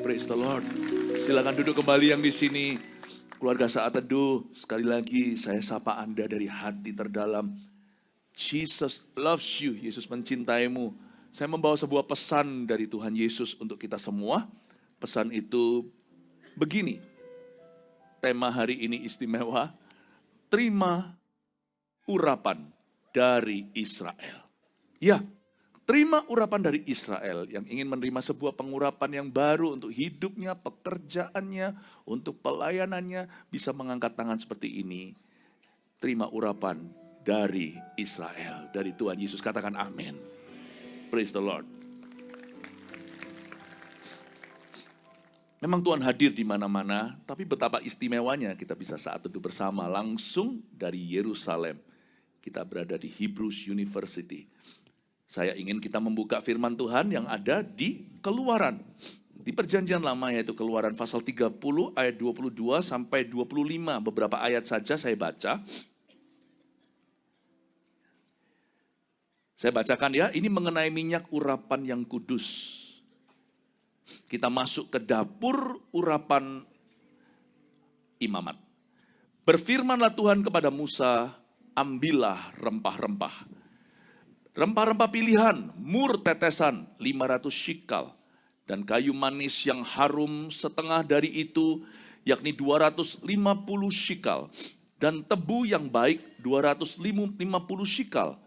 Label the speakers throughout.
Speaker 1: Praise the Lord. Silakan duduk kembali yang di sini. Keluarga Saat Teduh, sekali lagi saya sapa Anda dari hati terdalam. Jesus loves you, Yesus mencintaimu. Saya membawa sebuah pesan dari Tuhan Yesus untuk kita semua. Pesan itu begini. Tema hari ini istimewa. Terima urapan dari Israel. Ya, terima urapan dari Israel yang ingin menerima sebuah pengurapan yang baru untuk hidupnya, pekerjaannya, untuk pelayanannya, bisa mengangkat tangan seperti ini. Terima urapan dari Israel, dari Tuhan Yesus. Katakan amin. Praise the Lord. Memang Tuhan hadir di mana-mana, tapi betapa istimewanya kita bisa saat teduh bersama langsung dari Yerusalem. Kita berada di Hebrews University. Saya ingin kita membuka firman Tuhan yang ada di Keluaran. Di perjanjian lama yaitu Keluaran pasal 30 ayat 22 sampai 25. Beberapa ayat saja saya baca. Saya bacakan ya, ini mengenai minyak urapan yang kudus. Kita masuk ke dapur urapan imamat. Berfirmanlah Tuhan kepada Musa, ambillah rempah-rempah. Rempah-rempah pilihan, mur tetesan 500 shikal. Dan kayu manis yang harum setengah dari itu, yakni 250 shikal. Dan tebu yang baik 250 shikal.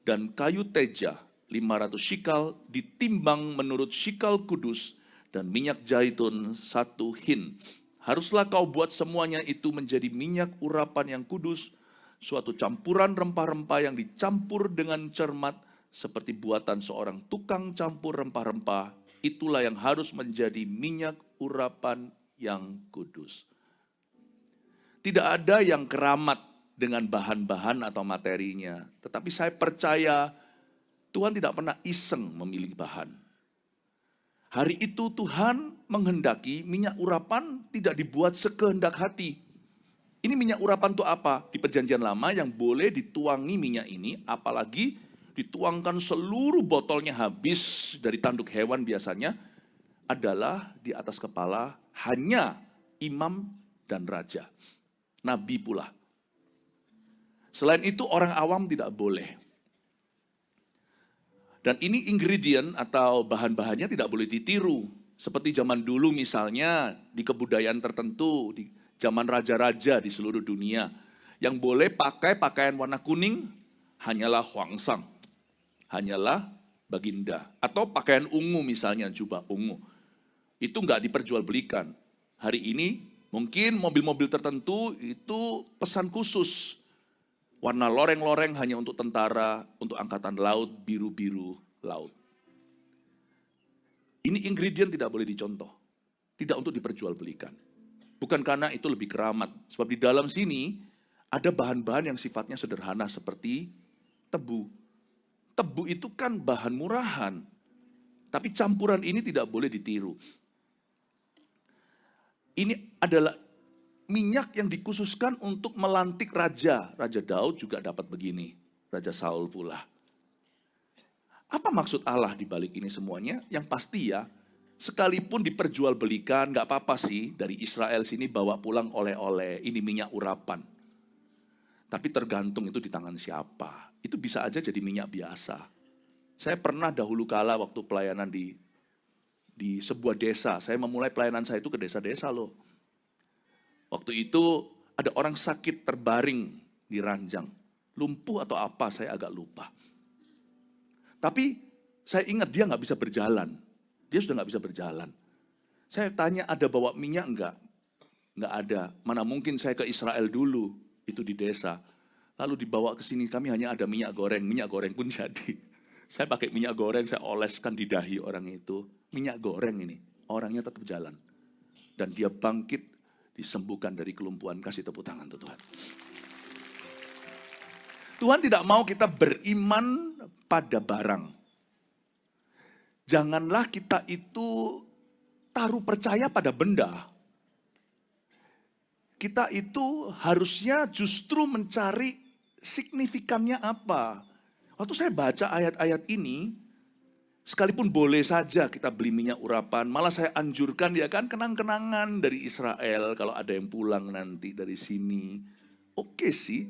Speaker 1: Dan kayu teja 500 shikal ditimbang menurut shikal kudus. Dan minyak zaitun 1 hin. Haruslah kau buat semuanya itu menjadi minyak urapan yang kudus, suatu campuran rempah-rempah yang dicampur dengan cermat, seperti buatan seorang tukang campur rempah-rempah. Itulah yang harus menjadi minyak urapan yang kudus. Tidak ada yang keramat dengan bahan-bahan atau materinya. Tetapi saya percaya Tuhan tidak pernah iseng memilih bahan. Hari itu Tuhan menghendaki minyak urapan tidak dibuat sekehendak hati. Ini minyak urapan itu apa? Di perjanjian lama yang boleh dituangi minyak ini, apalagi dituangkan seluruh botolnya habis dari tanduk hewan biasanya, adalah di atas kepala hanya imam dan raja. Nabi pula. Selain itu orang awam tidak boleh. Dan ini ingredient atau bahan-bahannya tidak boleh ditiru. Seperti zaman dulu misalnya di kebudayaan tertentu, di zaman raja-raja di seluruh dunia. Yang boleh pakai pakaian warna kuning hanyalah Huangsang, hanyalah Baginda. Atau pakaian ungu misalnya, jubah ungu. Itu nggak diperjualbelikan. Hari ini mungkin mobil-mobil tertentu itu pesan khusus. Warna loreng-loreng hanya untuk tentara, untuk angkatan laut, biru-biru laut. Ini ingredient tidak boleh dicontoh. Tidak untuk diperjualbelikan. Bukan karena itu lebih keramat. Sebab di dalam sini ada bahan-bahan yang sifatnya sederhana seperti tebu. Tebu itu kan bahan murahan. Tapi campuran ini tidak boleh ditiru. Ini adalah minyak yang dikhususkan untuk melantik raja. Raja Daud juga dapat begini. Raja Saul pula. Apa maksud Allah di balik ini semuanya? Yang pasti ya, sekalipun diperjualbelikan, gak apa-apa sih dari Israel sini bawa pulang oleh-oleh. Ini minyak urapan. Tapi tergantung itu di tangan siapa. Itu bisa aja jadi minyak biasa. Saya pernah dahulu kala waktu pelayanan di sebuah desa. Saya memulai pelayanan saya itu ke desa-desa loh. Waktu itu ada orang sakit terbaring di ranjang. Lumpuh atau apa saya agak lupa. Tapi saya ingat dia nggak bisa berjalan. Dia sudah nggak bisa berjalan. Saya tanya ada bawa minyak enggak? Nggak ada. Mana mungkin saya ke Israel dulu. Itu di desa. Lalu dibawa ke sini kami hanya ada minyak goreng. Minyak goreng pun jadi. Saya pakai minyak goreng saya oleskan di dahi orang itu. Minyak goreng ini. Orangnya tetap jalan. Dan dia bangkit. Disembuhkan dari kelumpuhan. Kasih tepuk tangan untuk Tuhan. Tuhan tidak mau kita beriman pada barang. Janganlah kita itu taruh percaya pada benda. Kita itu harusnya justru mencari signifikannya apa. Waktu saya baca ayat-ayat ini, Sekalipun boleh saja kita beli minyak urapan, malah saya anjurkan ya kan kenang-kenangan dari Israel kalau ada yang pulang nanti dari sini. Oke sih,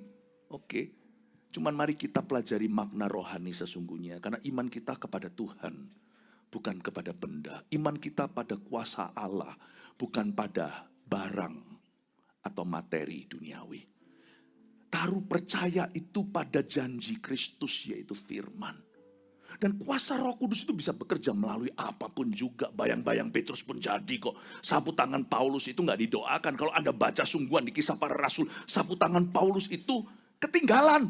Speaker 1: oke. Cuman mari kita pelajari makna rohani sesungguhnya, karena iman kita kepada Tuhan, bukan kepada benda. Iman kita pada kuasa Allah, bukan pada barang atau materi duniawi. Taruh percaya itu pada janji Kristus, yaitu firman. Dan kuasa Roh Kudus itu bisa bekerja melalui apapun juga. Bayang-bayang Petrus pun jadi kok. Sapu tangan Paulus itu nggak didoakan. Kalau Anda baca sungguhan di Kisah Para Rasul, sapu tangan Paulus itu ketinggalan.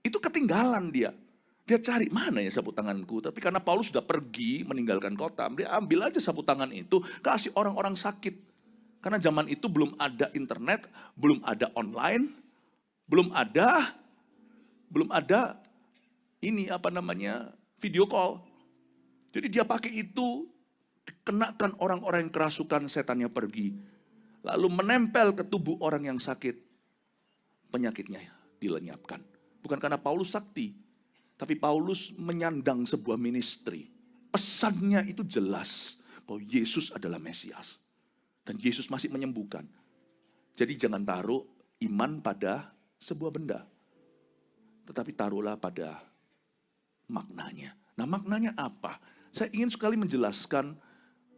Speaker 1: Itu ketinggalan dia. Dia cari mana ya sapu tanganku. Tapi karena Paulus sudah pergi meninggalkan kota, dia ambil aja sapu tangan itu, kasih orang-orang sakit. Karena zaman itu belum ada internet, belum ada online, belum ada ini video call. Jadi dia pakai itu, dikenakan orang-orang yang kerasukan, setannya pergi. Lalu menempel ke tubuh orang yang sakit, penyakitnya dilenyapkan. Bukan karena Paulus sakti, tapi Paulus menyandang sebuah ministry. Pesannya itu jelas, bahwa Yesus adalah Mesias. Dan Yesus masih menyembuhkan. Jadi jangan taruh iman pada sebuah benda. Tetapi taruhlah pada maknanya. Nah, maknanya apa? Saya ingin sekali menjelaskan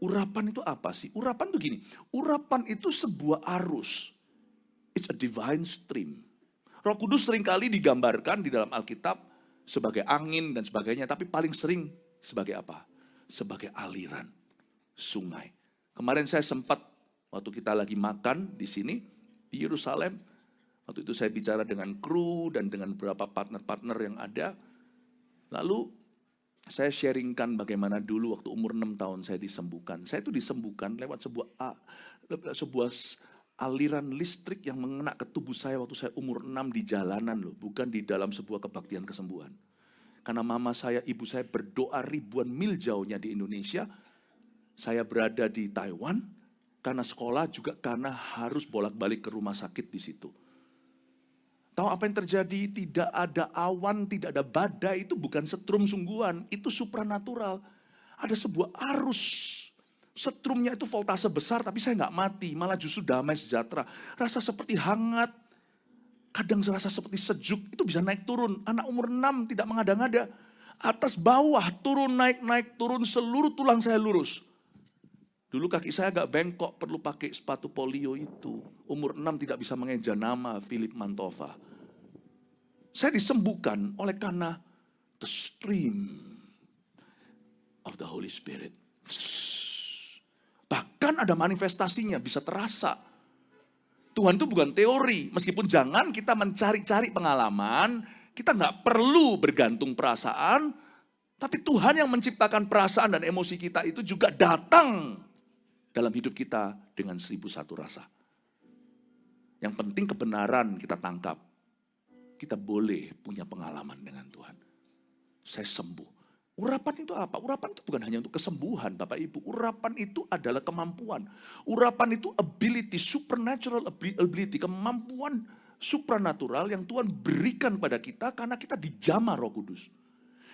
Speaker 1: urapan itu apa sih? Urapan itu gini, urapan itu sebuah arus. It's a divine stream. Roh Kudus seringkali digambarkan di dalam Alkitab sebagai angin dan sebagainya, tapi paling sering sebagai apa? Sebagai aliran sungai. Kemarin saya sempat waktu kita lagi makan di sini di Yerusalem, waktu itu saya bicara dengan kru dan dengan beberapa partner-partner yang ada. Lalu saya sharingkan bagaimana dulu waktu umur 6 tahun saya disembuhkan. Saya itu disembuhkan lewat sebuah aliran listrik yang mengena ke tubuh saya waktu saya umur 6 di jalanan loh. Bukan di dalam sebuah kebaktian kesembuhan. Karena mama saya, ibu saya berdoa ribuan mil jauhnya di Indonesia. Saya berada di Taiwan. Karena sekolah juga karena harus bolak-balik ke rumah sakit di situ. Tahu apa yang terjadi? Tidak ada awan, tidak ada badai, itu bukan setrum sungguhan, itu supranatural. Ada sebuah arus, setrumnya itu voltase besar, tapi saya nggak mati, malah justru damai sejahtera. Rasa seperti hangat, kadang rasa seperti sejuk, itu bisa naik turun. Anak umur 6 tidak mengada-ngada. Atas bawah, turun, naik, turun, seluruh tulang saya lurus. Dulu kaki saya agak bengkok, perlu pakai sepatu polio itu. Umur 6 tidak bisa mengeja nama Philip Mantova. Saya disembuhkan oleh karena the stream of the Holy Spirit. Bahkan ada manifestasinya, bisa terasa. Tuhan itu bukan teori, meskipun jangan kita mencari-cari pengalaman, kita nggak perlu bergantung perasaan, tapi Tuhan yang menciptakan perasaan dan emosi kita itu juga datang dalam hidup kita dengan 1001 rasa. Yang penting kebenaran kita tangkap. Kita boleh punya pengalaman dengan Tuhan. Saya sembuh. Urapan itu apa? Urapan itu bukan hanya untuk kesembuhan Bapak Ibu. Urapan itu adalah kemampuan. Urapan itu ability, supernatural ability. Kemampuan supranatural yang Tuhan berikan pada kita karena kita dijamah Roh Kudus.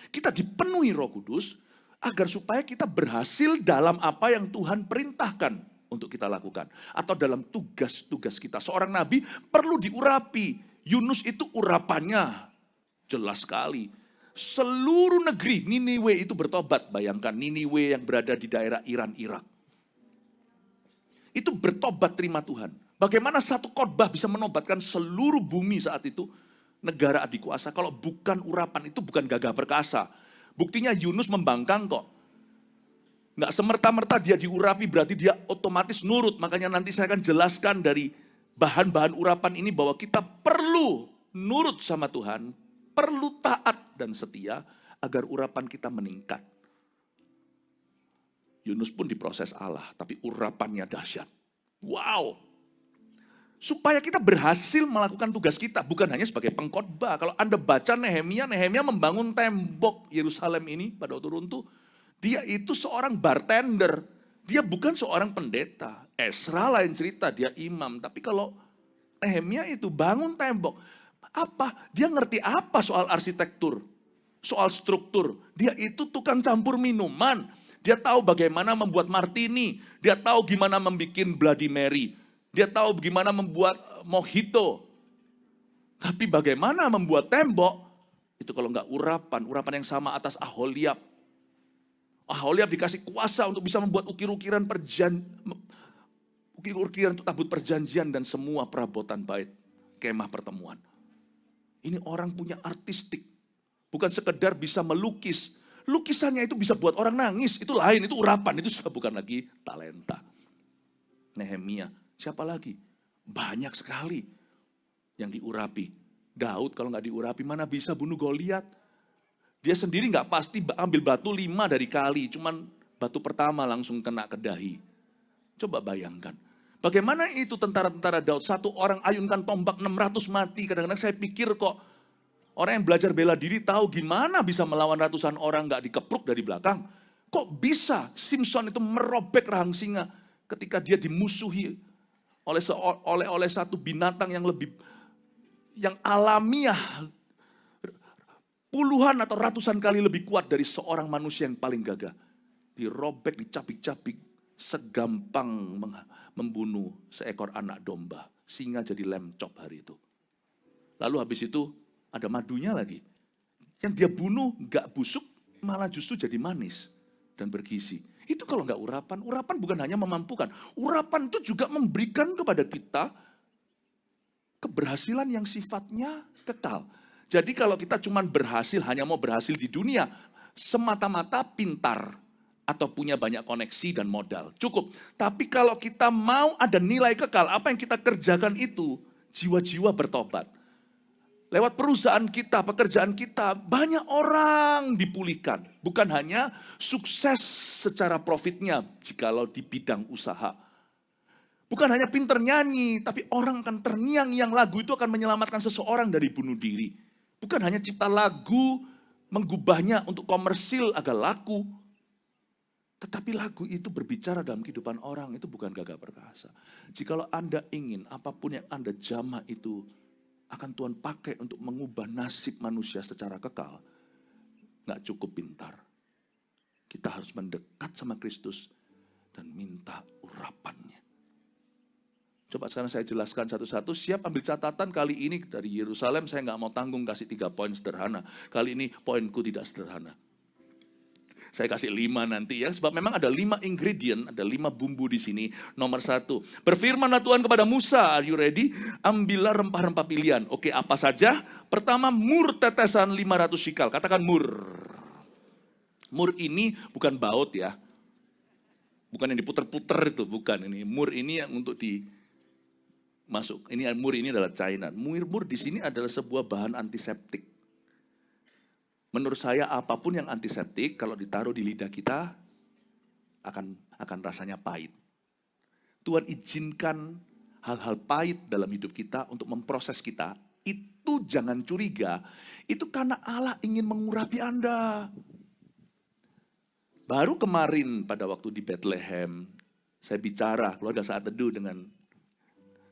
Speaker 1: Kita dipenuhi Roh Kudus agar supaya kita berhasil dalam apa yang Tuhan perintahkan untuk kita lakukan. Atau dalam tugas-tugas kita. Seorang nabi perlu diurapi. Yunus itu urapannya jelas sekali. Seluruh negeri Niniwe itu bertobat. Bayangkan Niniwe yang berada di daerah Iran, Irak. Itu bertobat terima Tuhan. Bagaimana satu khotbah bisa menobatkan seluruh bumi saat itu? Negara adikuasa. Kalau bukan urapan itu bukan gagah perkasa. Buktinya Yunus membangkang kok. Nggak semerta-merta dia diurapi berarti dia otomatis nurut. Makanya nanti saya akan jelaskan dari bahan-bahan urapan ini bahwa kita perlu nurut sama Tuhan, perlu taat dan setia agar urapan kita meningkat. Yunus pun diproses Allah, tapi urapannya dahsyat. Wow! Supaya kita berhasil melakukan tugas kita, bukan hanya sebagai pengkhotbah. Kalau Anda baca Nehemia membangun tembok Yerusalem ini pada waktu runtuh. Dia itu seorang bartender, dia bukan seorang pendeta. Esra lain cerita, dia imam. Tapi kalau Nehemia itu bangun tembok. Apa? Dia ngerti apa soal arsitektur? soal struktur. Dia itu tukang campur minuman. Dia tahu bagaimana membuat martini. Dia tahu gimana membuat Bloody Mary. Dia tahu gimana membuat mojito. Tapi bagaimana membuat tembok, itu kalau enggak urapan yang sama atas Aholiab. Aholiab dikasih kuasa untuk bisa membuat ukir-ukiran untuk tabut perjanjian dan semua perabotan bait, kemah pertemuan. Ini orang punya artistik, bukan sekedar bisa melukis. Lukisannya itu bisa buat orang nangis, itu lain, itu urapan, itu sudah bukan lagi talenta. Nehemia, siapa lagi? Banyak sekali yang diurapi. Daud kalau nggak diurapi mana bisa bunuh Goliat. Dia sendiri nggak pasti ambil batu 5 dari kali, cuman batu pertama langsung kena ke dahi. Coba bayangkan. Bagaimana itu tentara-tentara Daud, satu orang ayunkan tombak 600 mati. Kadang-kadang saya pikir kok orang yang belajar bela diri tahu gimana bisa melawan ratusan orang nggak dikepruk dari belakang. Kok bisa Simpson itu merobek rahang singa ketika dia dimusuhi oleh satu binatang yang alamiah puluhan atau ratusan kali lebih kuat dari seorang manusia yang paling gagah. Dirobek, dicapik-capik, segampang membunuh seekor anak domba. Singa jadi lem chop hari itu. Lalu habis itu ada madunya lagi. Yang dia bunuh gak busuk, malah justru jadi manis dan bergizi. Itu kalau gak urapan. Urapan bukan hanya memampukan. Urapan itu juga memberikan kepada kita keberhasilan yang sifatnya kekal. Jadi kalau kita cuma hanya mau berhasil di dunia, semata-mata pintar atau punya banyak koneksi dan modal, cukup. Tapi kalau kita mau ada nilai kekal, apa yang kita kerjakan itu, jiwa-jiwa bertobat. Lewat perusahaan kita, pekerjaan kita, banyak orang dipulihkan. Bukan hanya sukses secara profitnya, jikalau di bidang usaha. Bukan hanya pinter nyanyi, tapi orang akan terngiang-ngiang lagu itu akan menyelamatkan seseorang dari bunuh diri. Bukan hanya cipta lagu, menggubahnya untuk komersil agar laku. Tetapi lagu itu berbicara dalam kehidupan orang, itu bukan gagah perkasa. Jikalau Anda ingin apapun yang Anda jamah itu akan Tuhan pakai untuk mengubah nasib manusia secara kekal. Nggak cukup pintar. Kita harus mendekat sama Kristus dan minta urapannya. Coba sekarang saya jelaskan satu-satu. Siap ambil catatan kali ini dari Yerusalem. Saya nggak mau tanggung kasih 3 poin sederhana. Kali ini poinku tidak sederhana. Saya kasih 5 nanti ya. Sebab memang ada 5 ingredient, ada 5 bumbu di sini. Nomor 1. Berfirmanlah Tuhan kepada Musa. Are you ready? Ambillah rempah-rempah pilihan. Oke, apa saja? Pertama, mur tetesan 500 shikal. Katakan mur. Mur ini bukan baut ya. Bukan yang diputer-puter itu. Bukan ini. Mur ini yang untuk masuk. Mur ini adalah cainan. Mur di sini adalah sebuah bahan antiseptik. Menurut saya apapun yang antiseptik kalau ditaruh di lidah kita akan rasanya pahit. Tuhan izinkan hal-hal pahit dalam hidup kita untuk memproses kita. Itu jangan curiga. Itu karena Allah ingin mengurapi Anda. Baru kemarin pada waktu di Bethlehem saya bicara keluarga saat teduh dengan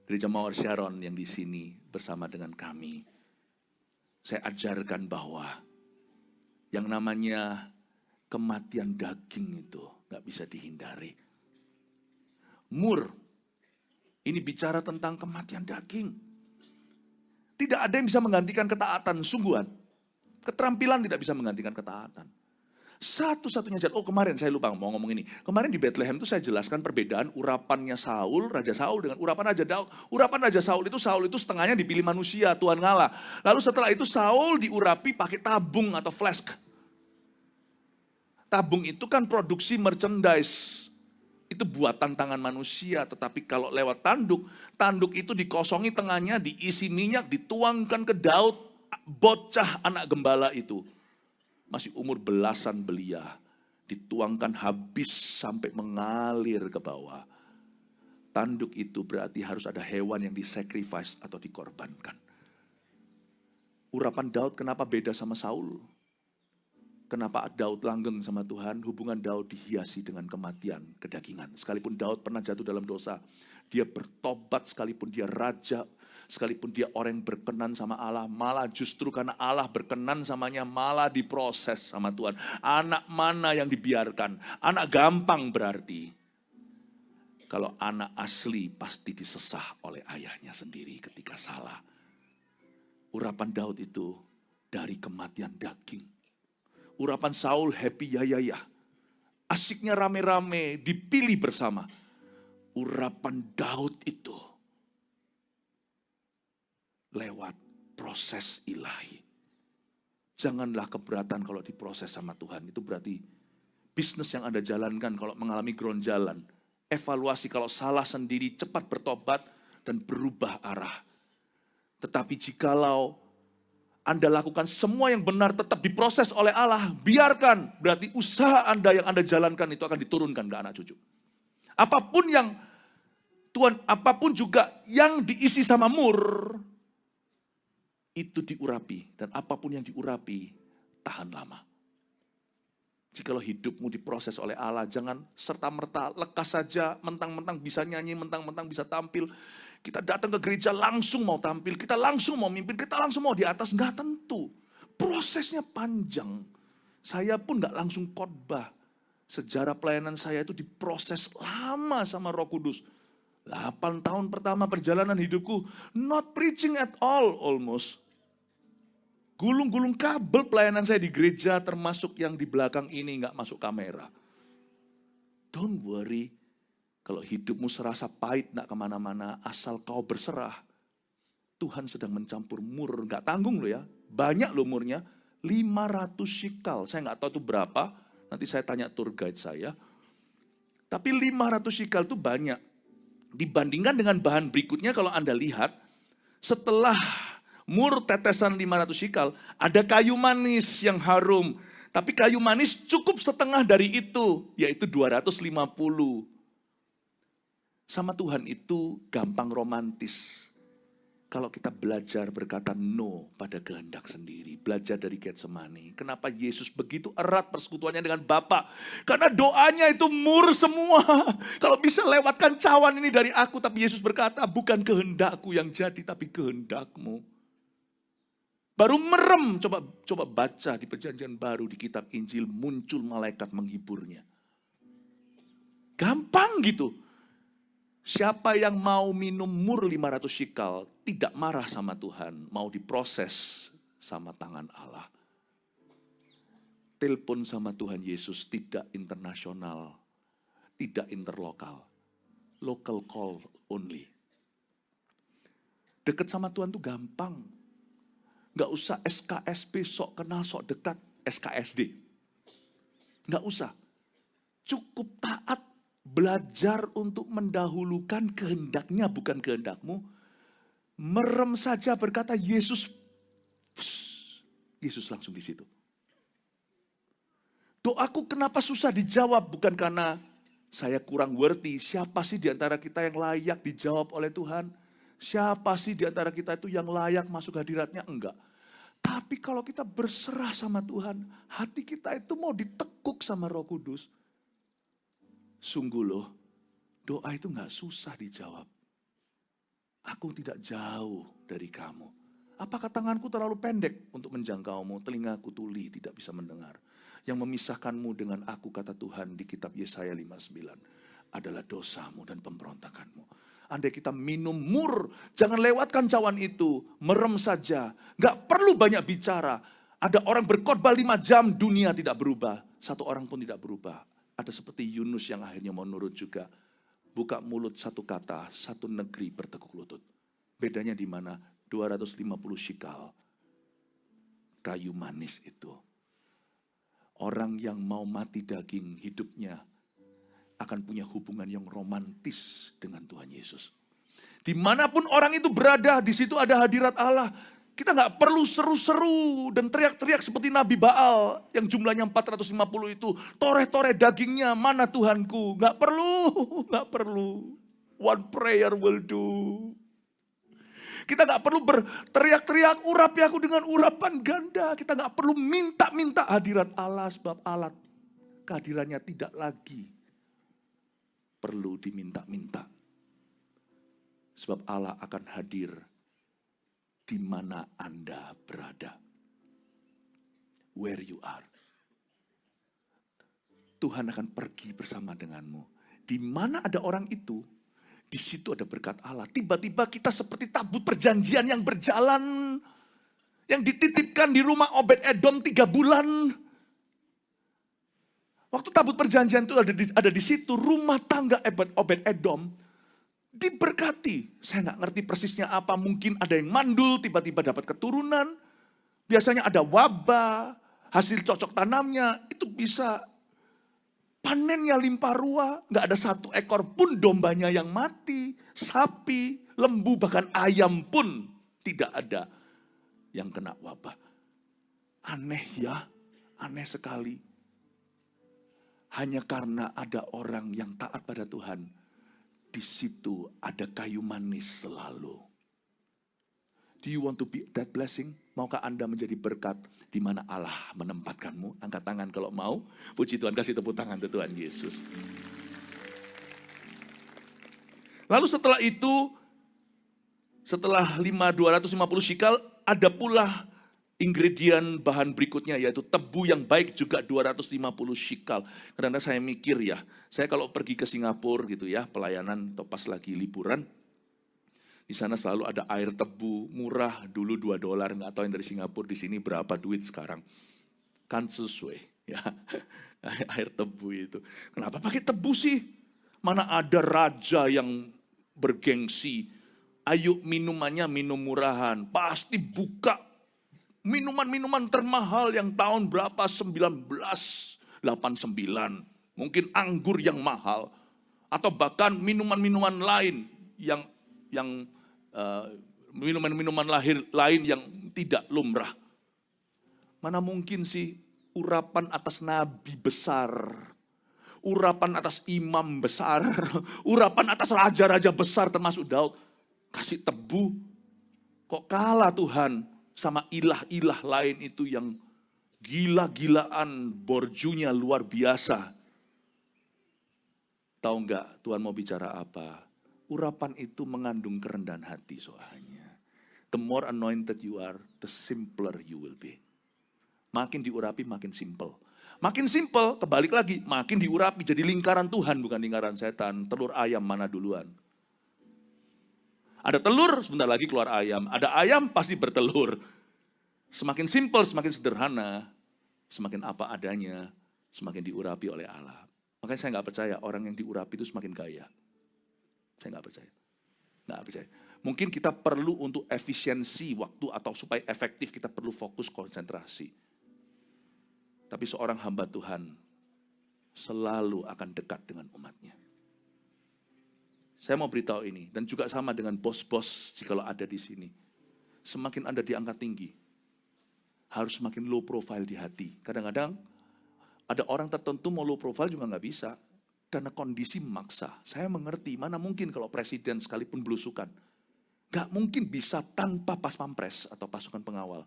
Speaker 1: Gereja Mawar Sharon yang di sini bersama dengan kami. Saya ajarkan bahwa yang namanya kematian daging itu gak bisa dihindari. Mur, ini bicara tentang kematian daging. Tidak ada yang bisa menggantikan ketaatan, sungguhan. Keterampilan tidak bisa menggantikan ketaatan. Satu-satunya jalan, kemarin saya lupa mau ngomong ini. Kemarin di Bethlehem itu saya jelaskan perbedaan urapannya Raja Saul dengan urapan Raja Daud. Urapan Raja Saul itu setengahnya dipilih manusia, Tuhan ngalah. Lalu setelah itu Saul diurapi pakai tabung atau flask. Tabung itu kan produksi merchandise. Itu buatan tangan manusia, tetapi kalau lewat tanduk itu dikosongi tengahnya, diisi minyak, dituangkan ke Daud, bocah anak gembala itu. Masih umur belasan belia, dituangkan habis sampai mengalir ke bawah. Tanduk itu berarti harus ada hewan yang disacrifice atau dikorbankan. Urapan Daud kenapa beda sama Saul? Kenapa Daud langgeng sama Tuhan? Hubungan Daud dihiasi dengan kematian, kedagingan. Sekalipun Daud pernah jatuh dalam dosa, dia bertobat sekalipun dia raja, Sekalipun dia orang yang berkenan sama Allah, malah justru karena Allah berkenan samanya, malah diproses sama Tuhan. Anak mana yang dibiarkan? Anak gampang berarti. Kalau anak asli pasti disesah oleh ayahnya sendiri ketika salah. Urapan Daud itu dari kematian daging. Urapan Saul happy ya. Asiknya rame-rame, dipilih bersama. Urapan Daud itu lewat proses ilahi. Janganlah keberatan kalau diproses sama Tuhan. Itu berarti bisnis yang Anda jalankan kalau mengalami geronjalan. Evaluasi kalau salah sendiri, cepat bertobat dan berubah arah. Tetapi jikalau Anda lakukan semua yang benar tetap diproses oleh Allah, biarkan. Berarti usaha Anda yang Anda jalankan itu akan diturunkan ke anak cucu. Apapun juga yang diisi sama mur, itu diurapi. Dan apapun yang diurapi, tahan lama. Jikalau hidupmu diproses oleh Allah, jangan serta-merta lekas saja, mentang-mentang bisa nyanyi, mentang-mentang bisa tampil. Kita datang ke gereja langsung mau tampil, kita langsung mau mimpin, kita langsung mau di atas. Enggak tentu. Prosesnya panjang. Saya pun enggak langsung khotbah. Sejarah pelayanan saya itu diproses lama sama Roh Kudus. 8 tahun pertama perjalanan hidupku, not preaching at all almost. Gulung-gulung kabel pelayanan saya di gereja, termasuk yang di belakang ini enggak masuk kamera. Don't worry, kalau hidupmu serasa pahit enggak kemana-mana, asal kau berserah. Tuhan sedang mencampur mur, enggak tanggung loh ya. Banyak loh murnya, 500 shikal. Saya enggak tahu itu berapa, nanti saya tanya tour guide saya. Tapi 500 shikal itu banyak. Dibandingkan dengan bahan berikutnya kalau Anda lihat, setelah mur tetesan 500 shikal, ada kayu manis yang harum. Tapi kayu manis cukup setengah dari itu, yaitu 250. Sama Tuhan itu gampang romantis. Kalau kita belajar berkata no pada kehendak sendiri. Belajar dari Getsemani. Kenapa Yesus begitu erat persekutuannya dengan Bapa? Karena doanya itu mur semua. Kalau bisa lewatkan cawan ini dari aku. Tapi Yesus berkata, bukan kehendakku yang jadi, tapi kehendakmu. Baru merem, coba baca di perjanjian baru, di kitab Injil, muncul malaikat menghiburnya. Gampang gitu. Siapa yang mau minum mur 500 shikal, tidak marah sama Tuhan, mau diproses sama tangan Allah. Telepon sama Tuhan Yesus tidak internasional, tidak interlokal. Local call only. Dekat sama Tuhan tuh gampang. Gak usah SKSP, sok kenal, sok dekat, SKSD. Gak usah. Cukup taat. Belajar untuk mendahulukan kehendaknya, bukan kehendakmu. Merem saja berkata Yesus. Yesus langsung di situ. Doaku kenapa susah dijawab? Bukan karena saya kurang worthy. Siapa sih di antara kita yang layak dijawab oleh Tuhan? Siapa sih di antara kita itu yang layak masuk hadiratnya? Enggak. Tapi kalau kita berserah sama Tuhan, hati kita itu mau ditekuk sama Roh Kudus. Sungguh loh, doa itu gak susah dijawab. Aku tidak jauh dari kamu. Apakah tanganku terlalu pendek untuk menjangkaumu? Telingaku tuli, tidak bisa mendengar. Yang memisahkanmu dengan aku, kata Tuhan di kitab Yesaya 59, adalah dosamu dan pemberontakanmu. Andai kita minum mur, jangan lewatkan cawan itu. Merem saja, gak perlu banyak bicara. Ada orang berkhotbah 5 jam, dunia tidak berubah. Satu orang pun tidak berubah. Ada seperti Yunus yang akhirnya mau nurut juga. Buka mulut satu kata, satu negeri bertekuk lutut. Bedanya di mana? 250 shikal. Kayu manis itu. Orang yang mau mati daging hidupnya akan punya hubungan yang romantis dengan Tuhan Yesus. Dimanapun orang itu berada, di situ ada hadirat Allah. Kita gak perlu seru-seru dan teriak-teriak seperti Nabi Baal yang jumlahnya 450 itu. Toreh-toreh dagingnya, mana Tuhanku? Gak perlu. One prayer will do. Kita gak perlu berteriak-teriak, urapi aku dengan urapan ganda. Kita gak perlu minta-minta hadirat Allah, sebab Allah kehadirannya tidak lagi perlu diminta-minta. Sebab Allah akan hadir di mana Anda berada. Where you are. Tuhan akan pergi bersama denganmu. Di mana ada orang itu, di situ ada berkat Allah. Tiba-tiba kita seperti tabut perjanjian yang berjalan, yang dititipkan di rumah Obed-Edom 3 bulan. Waktu tabut perjanjian itu ada di situ, rumah tangga Obed-Edom diberkati. Saya nggak ngerti persisnya apa, mungkin ada yang mandul, tiba-tiba dapat keturunan. Biasanya ada wabah, hasil cocok tanamnya, itu bisa panennya limpah ruah. Nggak ada satu ekor pun dombanya yang mati, sapi, lembu, bahkan ayam pun tidak ada yang kena wabah. Aneh ya, aneh sekali. Hanya karena ada orang yang taat pada Tuhan, di situ ada kayu manis selalu. Do you want to be that blessing? Maukah Anda menjadi berkat di mana Allah menempatkanmu? Angkat tangan kalau mau. Puji Tuhan, kasih tepuk tangan untuk Tuhan Yesus. Lalu setelah itu, setelah 250 shikal, ada pula ingredient bahan berikutnya, yaitu tebu yang baik juga 250 shikal. Karena saya mikir ya, saya kalau pergi ke Singapura gitu ya, pelayanan atau pas lagi liburan, di sana selalu ada air tebu murah, dulu $2, nggak tahu yang dari Singapura di sini berapa duit sekarang. Kan sesuai ya, air tebu itu. Kenapa pakai tebu sih? Mana ada raja yang bergengsi, ayo minumannya minum murahan, pasti buka minuman-minuman termahal yang tahun berapa, 1989. Mungkin anggur yang mahal. Atau bahkan minuman-minuman lain yang minuman-minuman lain yang tidak lumrah. Mana mungkin sih urapan atas nabi besar, urapan atas imam besar, urapan atas raja-raja besar termasuk Daud, kasih tebu. Kok kalah Tuhan sama ilah-ilah lain itu yang gila-gilaan, borjunya luar biasa. Tahu enggak Tuhan mau bicara apa? Urapan itu mengandung kerendahan hati soalnya. The more anointed you are, the simpler you will be. Makin diurapi makin simple. Makin simple, kebalik lagi, makin diurapi jadi lingkaran Tuhan bukan lingkaran setan. Telur ayam mana duluan? Ada telur, sebentar lagi keluar ayam. Ada ayam, pasti bertelur. Semakin simpel, semakin sederhana, semakin apa adanya, semakin diurapi oleh Allah. Makanya saya nggak percaya orang yang diurapi itu semakin kaya. Saya nggak percaya. Nggak percaya. Mungkin kita perlu untuk efisiensi waktu atau supaya efektif kita perlu fokus konsentrasi. Tapi seorang hamba Tuhan selalu akan dekat dengan umatnya. Saya mau beritahu ini, dan juga sama dengan bos-bos jikalau ada di sini. Semakin Anda diangkat tinggi, harus semakin low profile di hati. Kadang-kadang ada orang tertentu mau low profile juga nggak bisa, karena kondisi memaksa. Saya mengerti, mana mungkin kalau presiden sekalipun belusukan. Nggak mungkin bisa tanpa pas pampres atau pasukan pengawal.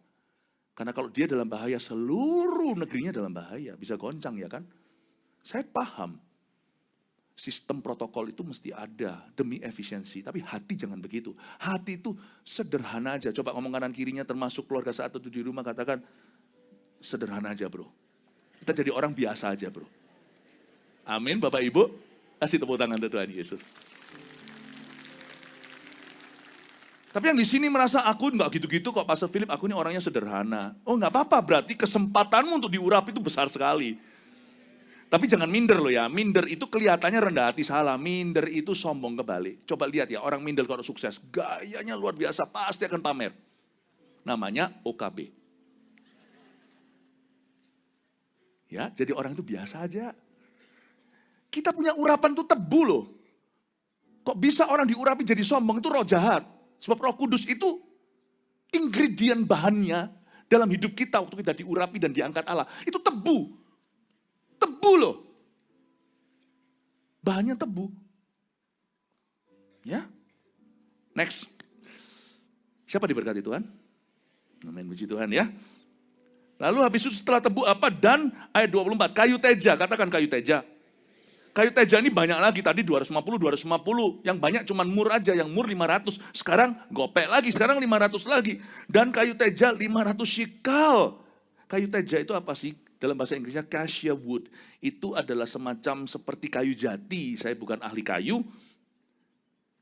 Speaker 1: Karena kalau dia dalam bahaya, seluruh negerinya dalam bahaya. Bisa goncang ya kan? Saya paham. Sistem protokol itu mesti ada demi efisiensi. Tapi hati jangan begitu. Hati itu sederhana aja. Coba ngomong kanan kirinya termasuk keluarga saat itu di rumah, katakan sederhana aja bro. Kita jadi orang biasa aja bro. Amin Bapak Ibu. Kasih tepuk tangan untuk Tuhan Yesus. Tapi yang di sini merasa aku nggak gitu-gitu kok Pastor Philip, aku ini orangnya sederhana. Oh nggak apa-apa, berarti kesempatanmu untuk diurapi itu besar sekali. Tapi jangan minder loh ya, minder itu kelihatannya rendah hati, salah. Minder itu sombong kebalik. Coba lihat ya, orang minder kalau sukses, gayanya luar biasa, pasti akan pamer. Namanya OKB. Ya, jadi orang itu biasa aja. Kita punya urapan itu tebu loh. Kok bisa orang diurapi jadi sombong, itu roh jahat. Sebab Roh Kudus itu ingredient bahannya dalam hidup kita waktu kita diurapi dan diangkat Allah. Itu tebu. Tebu loh. Bahannya tebu. Ya. Next. Siapa diberkati Tuhan? Amin, puji Tuhan ya. Lalu habis itu setelah tebu apa? Dan ayat 24, kayu teja. Katakan kayu teja. Kayu teja ini banyak lagi, tadi 250. Yang banyak cuma mur aja, yang mur 500. Sekarang gopek lagi, sekarang 500 lagi. Dan kayu teja 500 shikal. Kayu teja itu apa sih? Dalam bahasa Inggrisnya cassia wood. Itu adalah semacam seperti kayu jati. Saya bukan ahli kayu.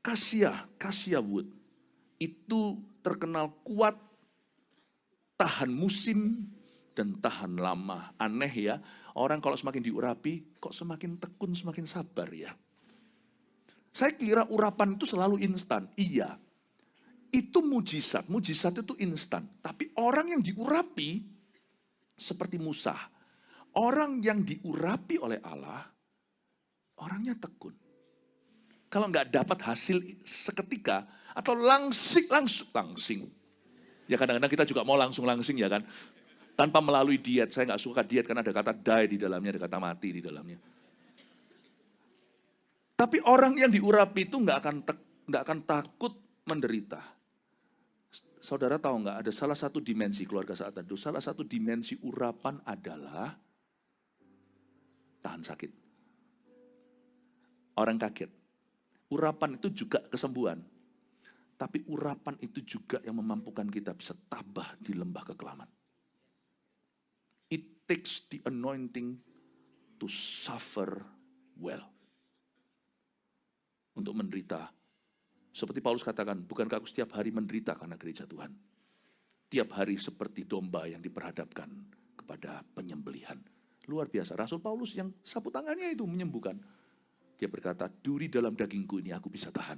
Speaker 1: Cassia wood. Itu terkenal kuat, tahan musim, dan tahan lama. Aneh ya. Orang kalau semakin diurapi, kok semakin tekun, semakin sabar ya. Saya kira urapan itu selalu instan. Iya, itu mujizat. Mujizat itu instan. Tapi orang yang diurapi, seperti Musa. Orang yang diurapi oleh Allah, orangnya tekun. Kalau nggak dapat hasil seketika, atau langsing. Ya kadang-kadang kita juga mau langsing ya kan. Tanpa melalui diet, saya nggak suka diet karena ada kata die di dalamnya, ada kata mati di dalamnya. Tapi orang yang diurapi itu nggak akan takut menderita. Saudara tahu nggak, ada salah satu dimensi keluarga saat teduh, salah satu dimensi urapan adalah tahan sakit. Orang kaget. Urapan itu juga kesembuhan. Tapi urapan itu juga yang memampukan kita bisa tabah di lembah kekelaman. It takes the anointing to suffer well. Untuk menderita. Seperti Paulus katakan, bukankah aku setiap hari menderita karena gereja Tuhan? Tiap hari seperti domba yang diperhadapkan kepada penyembelihan. Luar biasa, Rasul Paulus yang sapu tangannya itu menyembuhkan. Dia berkata, duri dalam dagingku ini aku bisa tahan.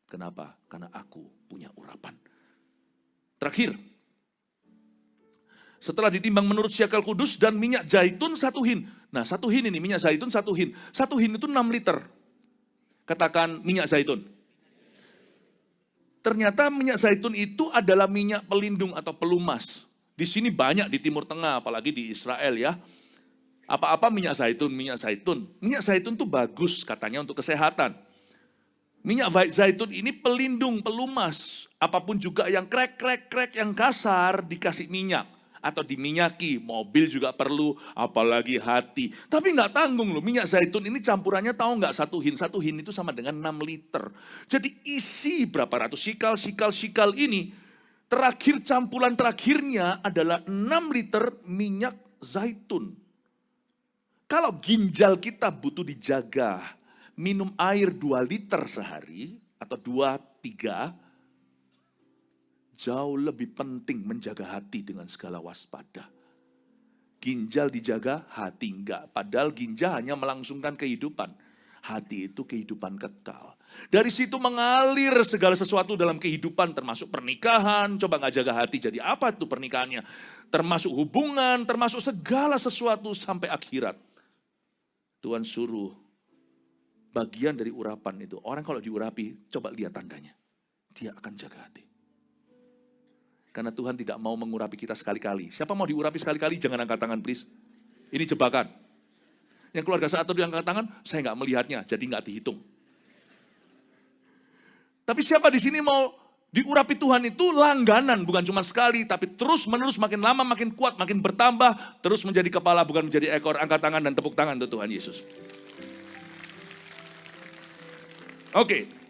Speaker 1: Kenapa? Karena aku punya urapan. Terakhir, setelah ditimbang menurut syakal kudus dan minyak zaitun 1 hin. Nah 1 hin ini minyak zaitun 1 hin. 1 hin itu 6 liter. Katakan minyak zaitun. Ternyata minyak zaitun itu adalah minyak pelindung atau pelumas. Di sini banyak di Timur Tengah, apalagi di Israel ya. Apa-apa minyak zaitun, minyak zaitun. Minyak zaitun itu bagus katanya untuk kesehatan. Minyak zaitun ini pelindung, pelumas. Apapun juga yang krek, yang kasar dikasih minyak. Atau diminyaki, mobil juga perlu, apalagi hati. Tapi nggak tanggung loh, minyak zaitun ini campurannya tahu nggak 1 hin? 1 hin itu sama dengan 6 liter. Jadi isi berapa ratus sikal ini, terakhir campuran terakhirnya adalah 6 liter minyak zaitun. Kalau ginjal kita butuh dijaga, minum air 2 liter sehari, atau 2-3, jauh lebih penting menjaga hati dengan segala waspada. Ginjal dijaga, hati enggak. Padahal ginjal hanya melangsungkan kehidupan. Hati itu kehidupan kekal. Dari situ mengalir segala sesuatu dalam kehidupan, termasuk pernikahan. Coba nggak jaga hati, jadi apa itu pernikahannya? Termasuk hubungan, termasuk segala sesuatu sampai akhirat. Tuhan suruh bagian dari urapan itu. Orang kalau diurapi, coba lihat tandanya. Dia akan jaga hati. Karena Tuhan tidak mau mengurapi kita sekali-kali. Siapa mau diurapi sekali-kali? Jangan angkat tangan please. Ini jebakan. Yang keluarga saat itu yang angkat tangan, saya nggak melihatnya, jadi nggak dihitung. Tapi siapa di sini mau diurapi Tuhan itu langganan, bukan cuma sekali, tapi terus menerus makin lama makin kuat, makin bertambah, terus menjadi kepala bukan menjadi ekor. Angkat tangan dan tepuk tangan untuk Tuhan Yesus. Oke.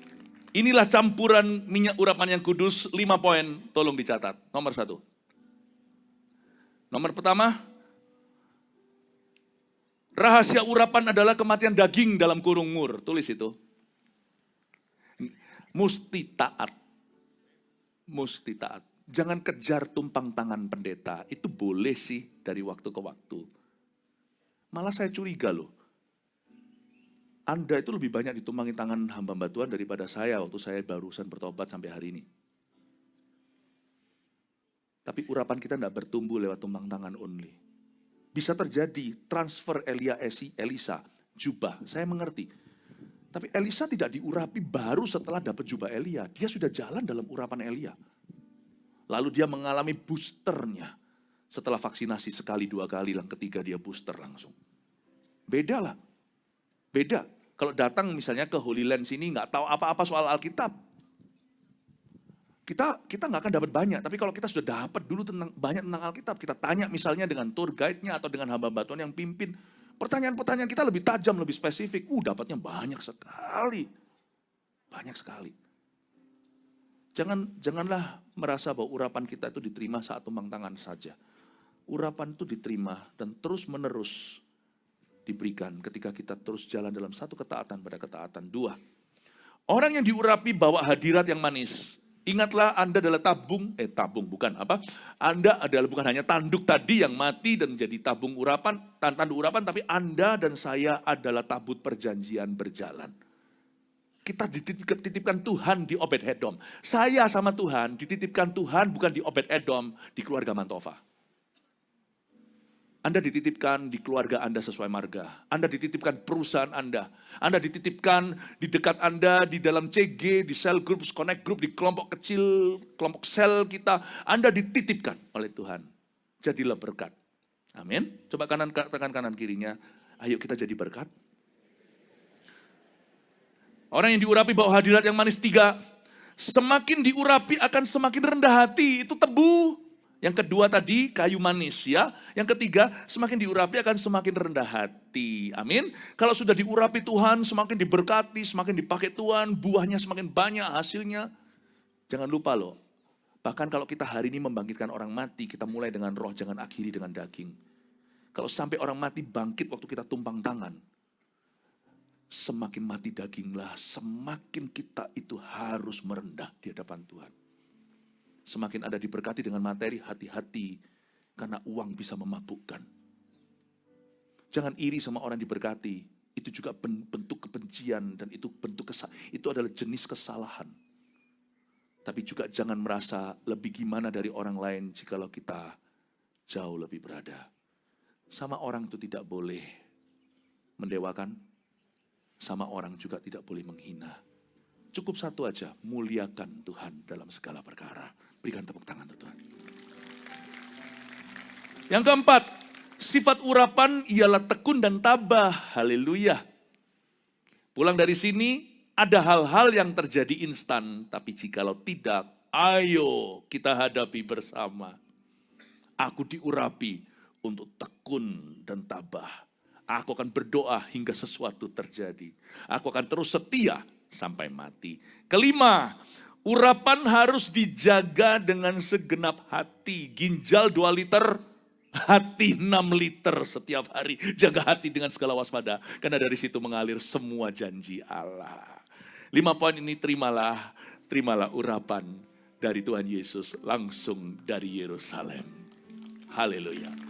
Speaker 1: Inilah campuran minyak urapan yang kudus, 5 poin, tolong dicatat. Nomor 1. Nomor pertama, rahasia urapan adalah kematian daging dalam kurung mur. Tulis itu. Musti taat. Musti taat. Jangan kejar tumpang tangan pendeta. Itu boleh sih dari waktu ke waktu. Malah saya curiga loh. Anda itu lebih banyak ditumpangi tangan hamba Tuhan daripada saya waktu saya barusan bertobat sampai hari ini. Tapi urapan kita tidak bertumbuh lewat tumpang tangan only. Bisa terjadi transfer Elisa, jubah, saya mengerti. Tapi Elisa tidak diurapi baru setelah dapat jubah Elia. Dia sudah jalan dalam urapan Elia. Lalu dia mengalami boosternya. Setelah vaksinasi sekali 2 kali, yang ketiga dia booster langsung. Beda lah. Beda. Kalau datang misalnya ke Holy Land sini nggak tahu apa-apa soal Alkitab. Kita nggak akan dapat banyak. Tapi kalau kita sudah dapat dulu banyak tentang Alkitab. Kita tanya misalnya dengan tour guide-nya atau dengan hamba Tuhan yang pimpin. Pertanyaan-pertanyaan kita lebih tajam, lebih spesifik. Dapatnya banyak sekali. Banyak sekali. Janganlah merasa bahwa urapan kita itu diterima saat tumpang tangan saja. Urapan itu diterima dan terus menerus diberikan ketika kita terus jalan dalam satu ketaatan pada ketaatan. 2. Orang yang diurapi bawa hadirat yang manis. Ingatlah Anda adalah Anda adalah bukan hanya tanduk tadi yang mati dan menjadi tanduk urapan, tapi Anda dan saya adalah tabut perjanjian berjalan. Kita dititipkan Tuhan di Obed-Edom. Saya sama Tuhan dititipkan Tuhan bukan di Obed-Edom, di keluarga Mantova. Anda dititipkan di keluarga Anda sesuai marga. Anda dititipkan perusahaan Anda. Anda dititipkan di dekat Anda, di dalam CG, di cell group, connect group, di kelompok kecil, kelompok sel kita. Anda dititipkan oleh Tuhan. Jadilah berkat. Amin. Coba tekan kanan kirinya. Ayo kita jadi berkat. Orang yang diurapi bawa hadirat yang manis. 3. Semakin diurapi akan semakin rendah hati. Itu tebu. Yang kedua tadi kayu manis ya. Yang ketiga semakin diurapi akan semakin rendah hati. Amin. Kalau sudah diurapi Tuhan semakin diberkati, semakin dipakai Tuhan, buahnya semakin banyak hasilnya. Jangan lupa loh. Bahkan kalau kita hari ini membangkitkan orang mati, kita mulai dengan roh, jangan akhiri dengan daging. Kalau sampai orang mati bangkit waktu kita tumpang tangan, semakin mati daginglah, semakin kita itu harus merendah di hadapan Tuhan. Semakin Anda diberkati dengan materi, hati-hati. Karena uang bisa memabukkan. Jangan iri sama orang diberkati. Itu juga bentuk kebencian dan itu itu adalah jenis kesalahan. Tapi juga jangan merasa lebih gimana dari orang lain jikalau kita jauh lebih berada. Sama orang itu tidak boleh mendewakan. Sama orang juga tidak boleh menghina. Cukup satu aja, muliakan Tuhan dalam segala perkara. Berikan tepuk tangan untuk Tuhan. Yang keempat, sifat urapan ialah tekun dan tabah. Haleluya. Pulang dari sini, ada hal-hal yang terjadi instan. Tapi jikalau tidak, ayo kita hadapi bersama. Aku diurapi untuk tekun dan tabah. Aku akan berdoa hingga sesuatu terjadi. Aku akan terus setia sampai mati. 5, urapan harus dijaga dengan segenap hati. Ginjal 2 liter, hati 6 liter setiap hari. Jaga hati dengan segala waspada. Karena dari situ mengalir semua janji Allah. 5 poin ini terimalah urapan dari Tuhan Yesus langsung dari Yerusalem. Haleluya.